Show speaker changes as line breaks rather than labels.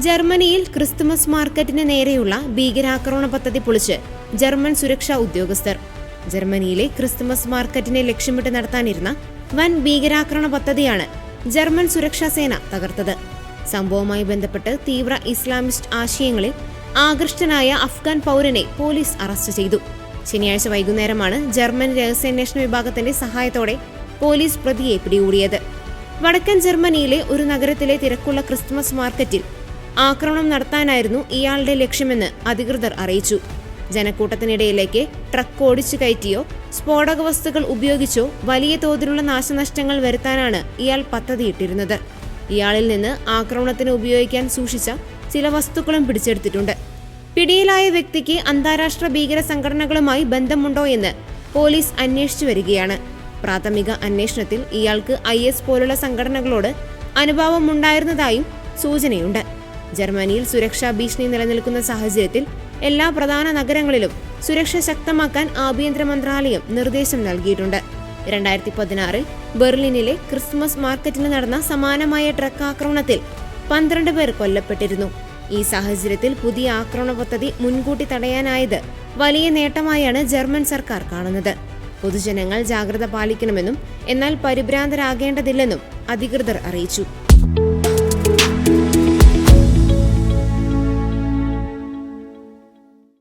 ജർമ്മനിയിൽ ക്രിസ്തുമസ് മാർക്കറ്റിന് നേരെയുള്ള ഭീകരാക്രമണ പദ്ധതി പൊളിച്ച് ജർമ്മൻ സുരക്ഷാ ഉദ്യോഗസ്ഥർ. ജർമ്മനിയിലെ ക്രിസ്തുമസ് മാർക്കറ്റിനെ ലക്ഷ്യമിട്ട് നടത്താനിരുന്ന വൻ ഭീകരാക്രമണ പദ്ധതിയാണ് ജർമ്മൻ സുരക്ഷാ സേന തകർത്തത്. സംഭവവുമായി ബന്ധപ്പെട്ട് തീവ്ര ഇസ്ലാമിസ്റ്റ് ആശയങ്ങളിൽ ആകൃഷ്ടനായ അഫ്ഗാൻ പൗരനെ പോലീസ് അറസ്റ്റ് ചെയ്തു. ശനിയാഴ്ച വൈകുന്നേരമാണ് ജർമ്മൻ രഹസ്യാന്വേഷണ വിഭാഗത്തിന്റെ സഹായത്തോടെ പോലീസ് പ്രതിയെ പിടികൂടിയത്. വടക്കൻ ജർമ്മനിയിലെ ഒരു നഗരത്തിലെ തിരക്കുള്ള ക്രിസ്തുമസ് മാർക്കറ്റിൽ ആക്രമണം നടത്താനായിരുന്നു ഇയാളുടെ ലക്ഷ്യമെന്ന് അധികൃതർ അറിയിച്ചു. ജനക്കൂട്ടത്തിനിടയിലേക്ക് ട്രക്ക് ഓടിച്ചു കയറ്റിയോ സ്ഫോടക വസ്തുക്കൾ ഉപയോഗിച്ചോ വലിയ തോതിലുള്ള നാശനഷ്ടങ്ങൾ വരുത്താനാണ് ഇയാൾ പദ്ധതിയിട്ടിരുന്നത്. ഇയാളിൽ നിന്ന് ആക്രമണത്തിന് ഉപയോഗിക്കാൻ സൂക്ഷിച്ച ചില വസ്തുക്കളും പിടിച്ചെടുത്തിട്ടുണ്ട്. പിടിയിലായ വ്യക്തിക്ക് അന്താരാഷ്ട്ര ഭീകര സംഘടനകളുമായി ബന്ധമുണ്ടോ എന്ന് പോലീസ് അന്വേഷിച്ചു വരികയാണ്. പ്രാഥമിക അന്വേഷണത്തിൽ ഇയാൾക്ക് IS പോലുള്ള സംഘടനകളോട് അനുഭാവമുണ്ടായിരുന്നതായും സൂചനയുണ്ട്. ജർമ്മനിയിൽ സുരക്ഷാ ഭീഷണി നിലനിൽക്കുന്ന സാഹചര്യത്തിൽ എല്ലാ പ്രധാന നഗരങ്ങളിലും സുരക്ഷ ശക്തമാക്കാൻ ആഭ്യന്തര മന്ത്രാലയം നിർദ്ദേശം നൽകിയിട്ടുണ്ട്. 2016 ബെർലിനിലെ ക്രിസ്മസ് മാർക്കറ്റിൽ നടന്ന സമാനമായ ട്രക്ക് ആക്രമണത്തിൽ 12 പേർ കൊല്ലപ്പെട്ടിരുന്നു. ഈ സാഹചര്യത്തിൽ പുതിയ ആക്രമണ പദ്ധതി മുൻകൂട്ടി തടയാനായത് വലിയ നേട്ടമായാണ് ജർമ്മൻ സർക്കാർ കാണുന്നത്. പൊതുജനങ്ങൾ ജാഗ്രത പാലിക്കണമെന്നും എന്നാൽ പരിഭ്രാന്തരാകേണ്ടതില്ലെന്നും അധികൃതർ അറിയിച്ചു.